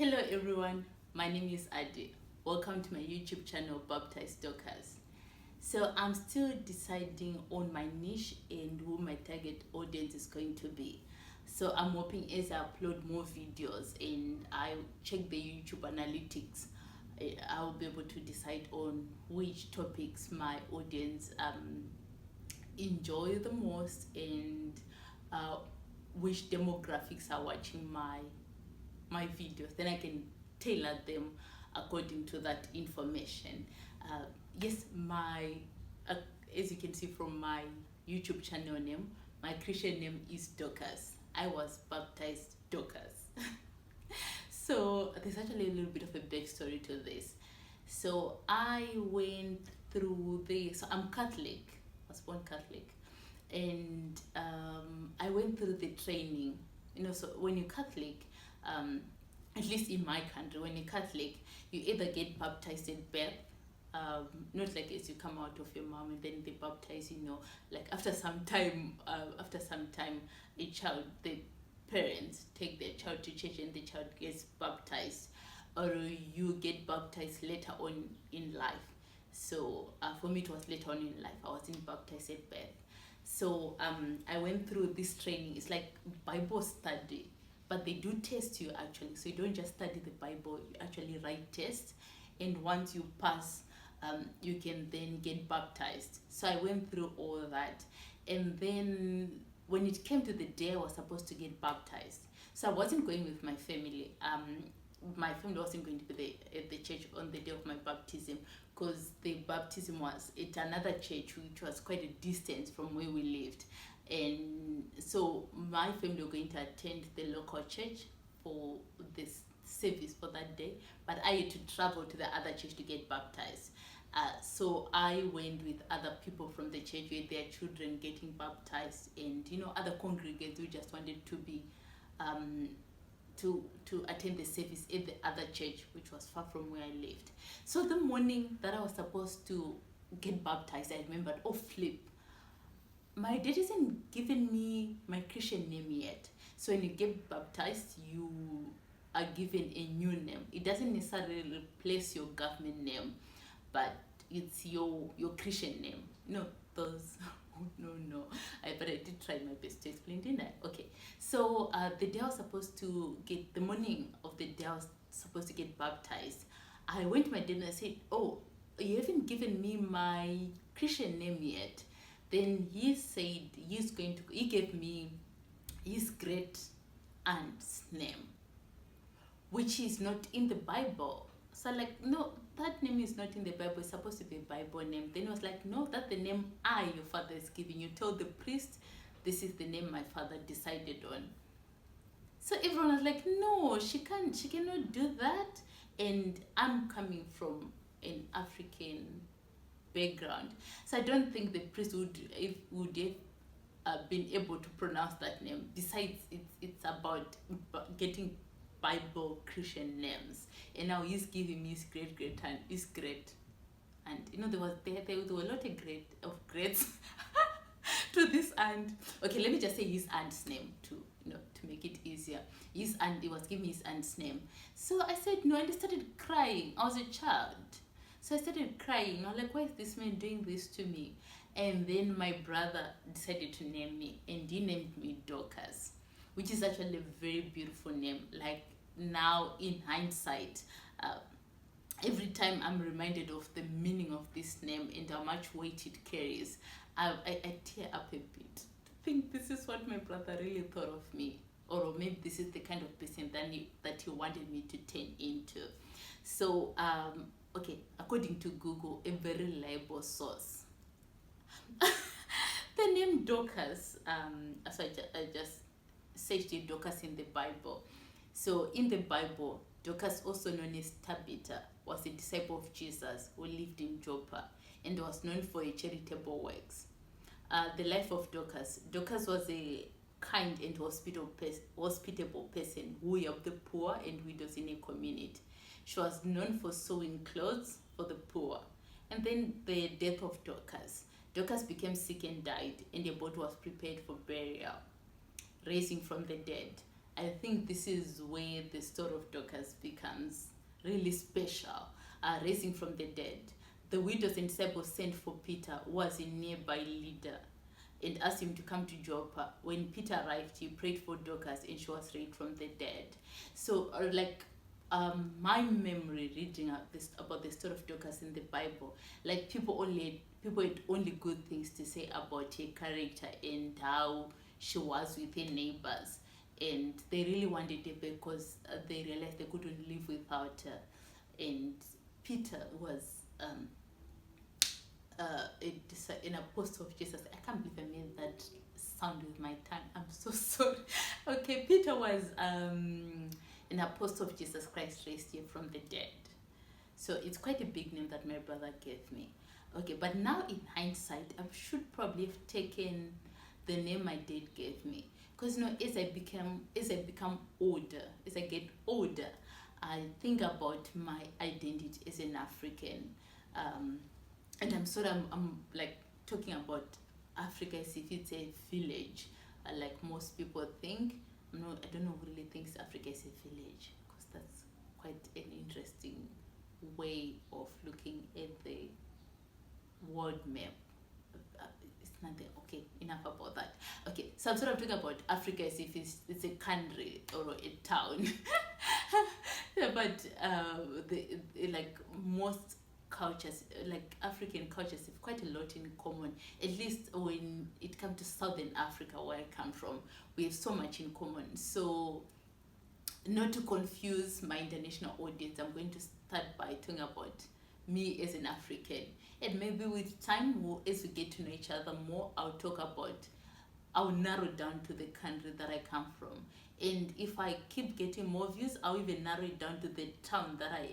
Hello everyone, my name is Adi. Welcome to my YouTube channel Baptized Dorcas. So I'm still deciding on my niche and who my target audience is going to be. So I'm hoping as I upload more videos and I check the YouTube analytics, I'll be able to decide on which topics my audience enjoy the most and uh, which demographics are watching my videos. Then I can tailor them according to that information. Yes, my as you can see from my YouTube channel name, my Christian name is Dorcas. I was baptized Dorcas. So there's actually a little bit of a backstory to this. So I went through this. So I'm Catholic. I was born Catholic, and I went through the training. So when you're Catholic, at least in my country, when you're Catholic, you either get baptized at birth, not like as you come out of your mom and then they baptize, like after some time, the parents take their child to church and the child gets baptized, or you get baptized later on in life. So for me, it was later on in life. I wasn't baptized at birth. So I went through this training. It's like Bible study, but they do test you actually. So you don't just study the Bible, you actually write tests, and once you pass, you can then get baptized. So I went through all that, and then when it came to the day I was supposed to get baptized, so I wasn't going with my family. My family wasn't going to be at the church on the day of my baptism, because the baptism was at another church which was quite a distance from where we lived. And so my family were going to attend the local church for this service for that day, but I had to travel to the other church to get baptized. So I went with other people from the church with their children getting baptized, and other congregants who just wanted to be to attend the service at the other church, which was far from where I lived. So the morning that I was supposed to get baptized, I remembered, oh flip, my dad isn't given me my Christian name yet. So when you get baptized, you are given a new name. It doesn't necessarily replace your government name, but it's your Christian name. No, those no. But I did try my best to explain, didn't I? Okay. So the morning of the day I was supposed to get baptized, I went to my dad and I said, oh, you haven't given me my Christian name yet. Then he said he gave me his great aunt's name, which is not in the Bible. So like, no, that name is not in the Bible. It's supposed to be a Bible name. Then he was like, no, that's the name your father is giving you. Tell the priest this is the name my father decided on. So everyone was like, no, she cannot do that. And I'm coming from an African background, so I don't think the priest would have been able to pronounce that name. Besides, it's about getting Bible Christian names, and now he's giving me his great aunt, his great, and there were a lot of greats to this aunt. Okay, let me just say his aunt's name to make it easier. His aunt, he was giving me his aunt's name. So I said no, and I started crying. I was a child. So I started crying. I was like, why is this man doing this to me? And then my brother decided to name me, and he named me Dorcas, which is actually a very beautiful name. Like now, in hindsight, every time I'm reminded of the meaning of this name and how much weight it carries, I tear up a bit. To think this is what my brother really thought of me, or maybe this is the kind of person that he wanted me to turn into. So okay, according to Google, a very reliable source, the name Dorcas, so I just searched it, Dorcas in the Bible. So in the Bible, Dorcas, also known as Tabitha, was a disciple of Jesus who lived in Joppa and was known for her charitable works. The life of Dorcas. Dorcas was a kind and hospitable person who helped the poor and widows in a community. She was known for sewing clothes for the poor. And then the death of Dorcas. Dorcas became sick and died, and her body was prepared for burial, raising from the dead. I think this is where the story of Dorcas becomes really special, raising from the dead. The widows and disciples sent for Peter, who was a nearby leader, and asked him to come to Joppa. When Peter arrived, he prayed for Dorcas, and she was raised from the dead. So, my memory reading about the story of Dorcas in the Bible, like people had only good things to say about her character and how she was with her neighbors, and they really wanted her because they realized they couldn't live without her. And Peter was an apostle of Jesus. I can't believe I made that sound with my tongue. I'm so sorry. Okay, Peter was an apostle of Jesus Christ, raised here from the dead. So it's quite a big name that my brother gave me. Okay, but now in hindsight, I should probably have taken the name my dad gave me. Because as I become older, as I get older, I think about my identity as an African. And I'm like talking about Africa as if it's a village, like most people think. No, I don't know who really thinks Africa is a village, because that's quite an interesting way of looking at the world map. It's nothing. Okay, enough about that. Okay, so I'm sort of talking about Africa as if it's a country or a town. But like most cultures, like African cultures, have quite a lot in common. At least when it comes to Southern Africa, where I come from, we have so much in common. So, not to confuse my international audience, I'm going to start by talking about me as an African, and maybe with time, as we get to know each other more, I'll narrow down to the country that I come from. And if I keep getting more views, I'll even narrow it down to the town that I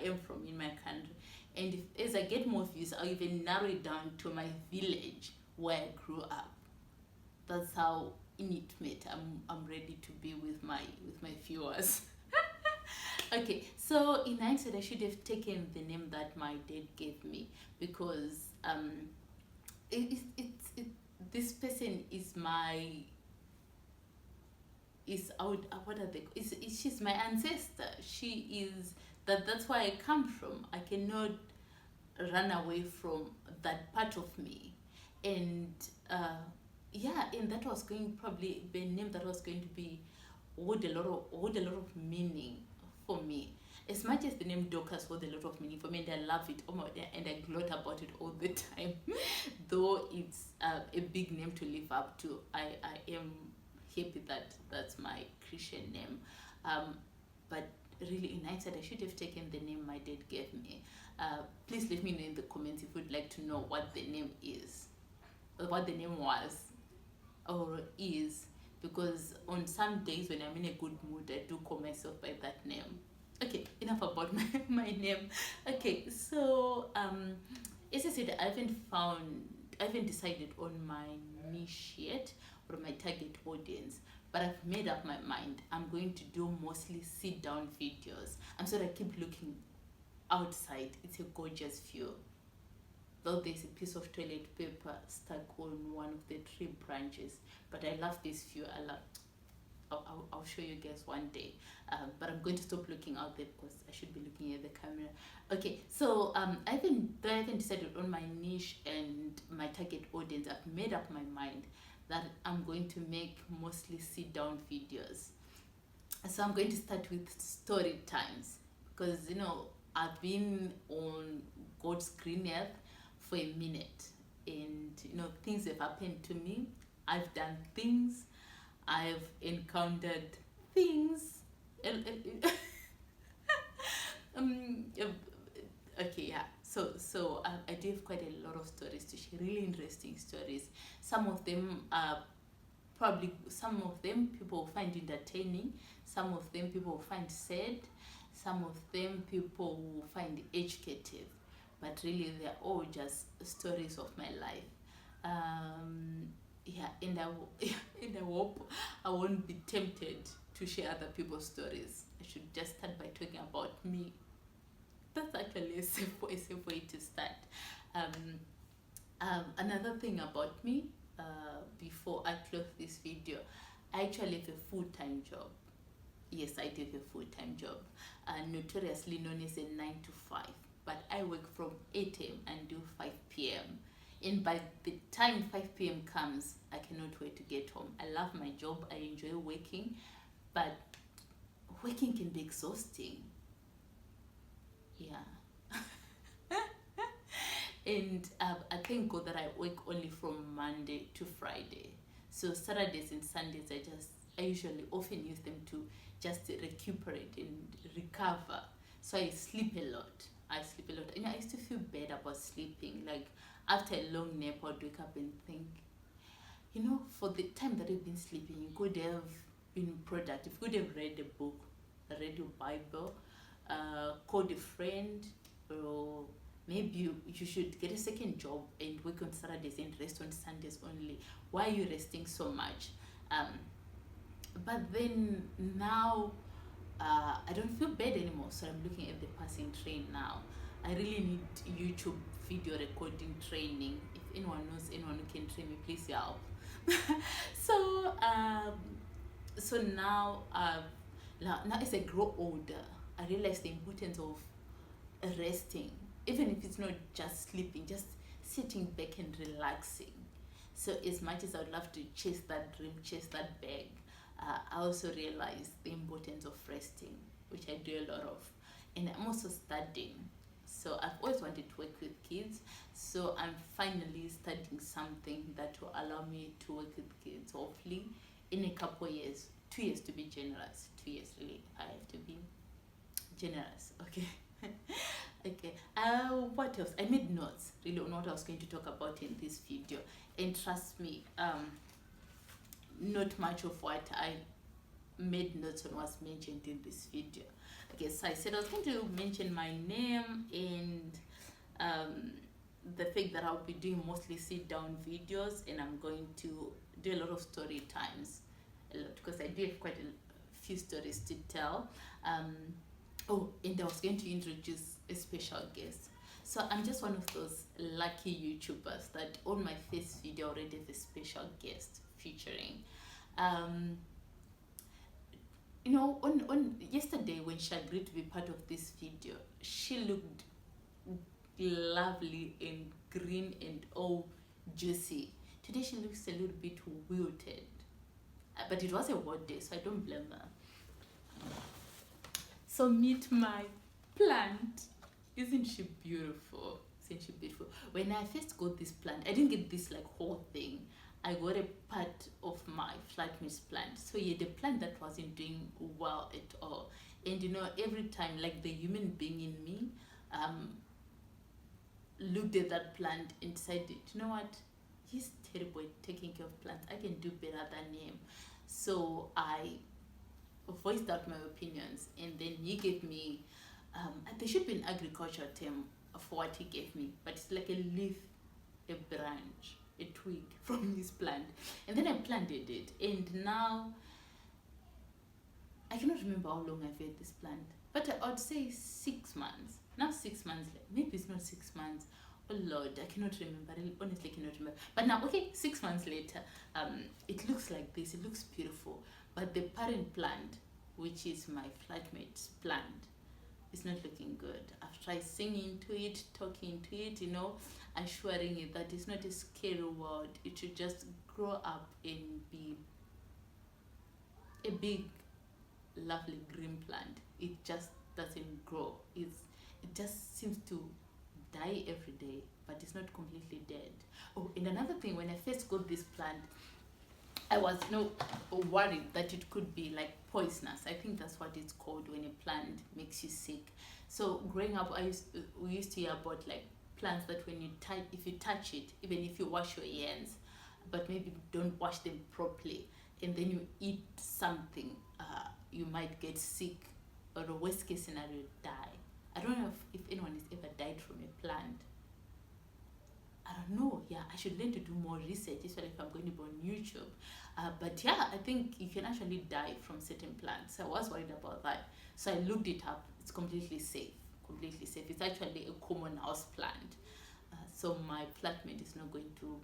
am from in my country. And as I get more views, I'll even narrow it down to my village where I grew up. That's how intimate I'm ready to be with my viewers. Okay, so in hindsight, I should have taken the name that my dad gave me, because this person is she's my ancestor. She is that's where I come from. I cannot run away from that part of me. And and that was going probably be a name that was going to be hold a lot of meaning for me. As much as the name Dorcas holds a lot of meaning for me, and I love it, and I gloat about it all the time, though it's a big name to live up to, I am happy that that's my Christian name. But really, in hindsight, I should have taken the name my dad gave me. Please let me know in the comments if you'd like to know what the name is, or what the name was, or is, because on some days when I'm in a good mood, I do call myself by that name. Okay, enough about my name. Okay, so as I said, I haven't decided on my niche yet, or my target audience, but I've made up my mind. I'm going to do mostly sit down videos. I'm sort of keep looking outside. It's a gorgeous view, though there's a piece of toilet paper stuck on one of the tree branches, but I love this view. I'll show you guys one day, but I'm going to stop looking out there because I should be looking at the camera. Okay, so I haven't decided on my niche and my target audience. I've made up my mind that I'm going to make mostly sit down videos. So I'm going to start with story times, because I've been on God's green earth for a minute, and things have happened to me. I've done things, I've encountered things. Okay, yeah. So I do have quite a lot of stories to share, really interesting stories. Some of them people will find entertaining. Some of them people will find sad. Some of them people will find educative. But really, they're all just stories of my life. And I hope I won't be tempted to share other people's stories. I should just start by talking about me. That's actually a safe way to start. Another thing about me, before I close this video, I actually have a full-time job. Yes, I do have a full-time job. notoriously known as a 9 to 5, but I work from 8 a.m. and do 5 p.m. And by the time 5 p.m. comes, I cannot wait to get home. I love my job, I enjoy working, but working can be exhausting. Yeah. And I thank God that I work only from Monday to Friday. So Saturdays and Sundays, I usually often use them to just recuperate and recover. So I sleep a lot. And I used to feel bad about sleeping. Like after a long nap, I'd wake up and think, for the time that you've been sleeping, you could have been productive. You could have read a book, read your Bible, called a friend, or maybe you should get a second job and work on Saturdays and rest on Sundays only. Why are you resting so much? But then now I don't feel bad anymore, so I'm looking at the passing train now. I really need YouTube video recording training. If anyone knows anyone who can train me, please help. So now as I grow older, I realize the importance of resting, even if it's not just sleeping, just sitting back and relaxing. So as much as I would love to chase that dream, chase that bag, I also realize the importance of resting, which I do a lot of. And I'm also studying. So I've always wanted to work with kids. So I'm finally studying something that will allow me to work with kids, hopefully in a couple of years. 2 years to be generous. 2 years, really. I have to be generous. Okay. Okay. What else? I made notes really on what I was going to talk about in this video. And trust me, not much of what I made notes on was mentioned in this video. Okay, so I said I was going to mention my name and the fact that I'll be doing mostly sit down videos, and I'm going to do a lot of story times, because I do have quite a few stories to tell. And I was going to introduce a special guest. So I'm just one of those lucky YouTubers that on my first video already have a special guest featuring. On yesterday when she agreed to be part of this video, she looked lovely and green and all juicy. Today she looks a little bit wilted, but it was a hot day, so I don't blame her. So meet my plant. Isn't she beautiful? Isn't she beautiful? When I first got this plant, I didn't get this like whole thing. I got a part of my flatmate's plant. So yeah, the plant that wasn't doing well at all. And every time, like the human being in me looked at that plant and decided, you know what? He's terrible at taking care of plants. I can do better than him. So I voiced out my opinions, and then he gave me, there should be an agricultural term for what he gave me, but it's like a leaf, a branch, a twig from his plant. And then I planted it, and now I cannot remember how long I've had this plant, but I would say 6 months. Now 6 months, maybe it's not 6 months. Oh Lord, I cannot remember. I honestly cannot remember. But now, okay, 6 months later, it looks like this. It looks beautiful. But the parent plant, which is my flatmate's plant, is not looking good. I've tried singing to it, talking to it, assuring it that it's not a scary world. It should just grow up and be a big, lovely green plant. It just doesn't grow. It just seems to die every day, but it's not completely dead. Oh, and another thing, when I first got this plant, I was worried that it could be like poisonous. I think that's what it's called when a plant makes you sick. So growing up, we used to hear about like plants that when if you touch it, even if you wash your hands, but maybe don't wash them properly, and then you eat something, you might get sick, or the worst case scenario, die. I don't know if anyone has ever died from a plant. I don't know. Yeah, I should learn to do more research, especially if I'm going to be on YouTube. But yeah, I think you can actually die from certain plants. So I was worried about that. So I looked it up. It's completely safe. Completely safe. It's actually a common house plant. So my flatmate is not going to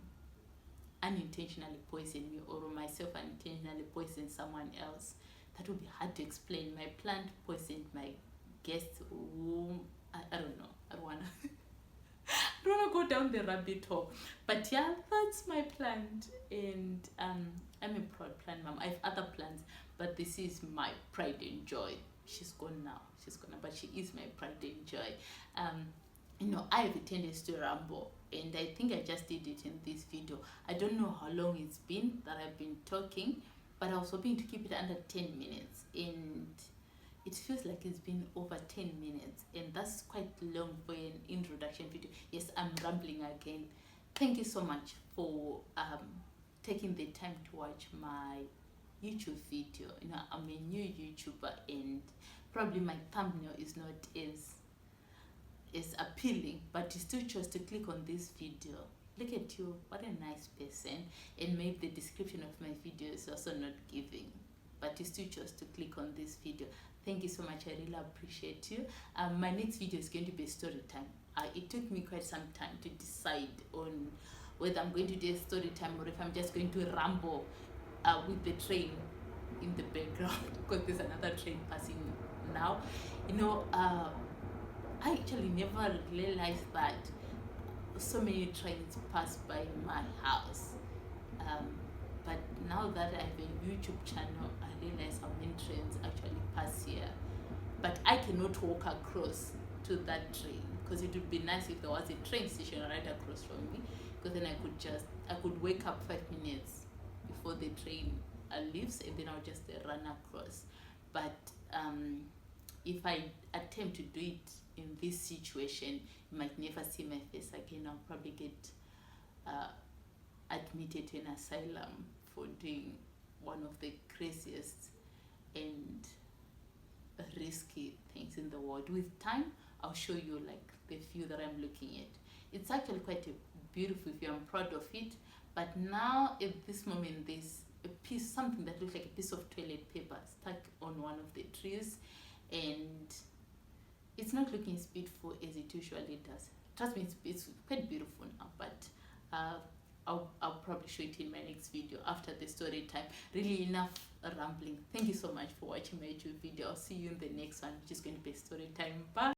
unintentionally poison me, or myself unintentionally poison someone else. That would be hard to explain. My plant poisoned my guests who I don't know. I don't wanna I don't wanna go down the rabbit hole. But yeah, that's my plan. And I'm a proud plan mom. I have other plans, but this is my pride and joy. She's gone now. She's gone now, but she is my pride and joy. I have a tendency to ramble, and I think I just did it in this video. I don't know how long it's been that I've been talking, but I was hoping to keep it under 10 minutes, and it feels like it's been over 10 minutes, and that's quite long for an introduction video. Yes, I'm rambling again. Thank you so much for taking the time to watch my YouTube video. I'm a new YouTuber, and probably my thumbnail is not as appealing, but you still chose to click on this video. Look at you, what a nice person. And maybe the description of my video is also not giving, but you still chose to click on this video. Thank you so much. I really appreciate you. My next video is going to be a story time. It took me quite some time to decide on whether I'm going to do a story time or if I'm just going to ramble with the train in the background, because there's another train passing now. I actually never realized that so many trains pass by my house. But now that I have a YouTube channel, I realize how many trains actually pass here. But I cannot walk across to that train, because it would be nice if there was a train station right across from me, because then I could wake up 5 minutes before the train leaves, and then I'll just run across. But if I attempt to do it in this situation, you might never see my face again. I'll probably get admitted to an asylum for doing one of the craziest and risky things in the world. With time, I'll show you like the few that I'm looking at. It's actually quite a beautiful view. I'm proud of it. But now at this moment, there's something that looks like a piece of toilet paper stuck on one of the trees, and it's not looking as beautiful as it usually does. Trust me, it's quite beautiful now, but I'll probably show it in my next video after the story time. Really, enough rambling. Thank you so much for watching my YouTube video. I'll see you in the next one, which is going to be story time. Bye.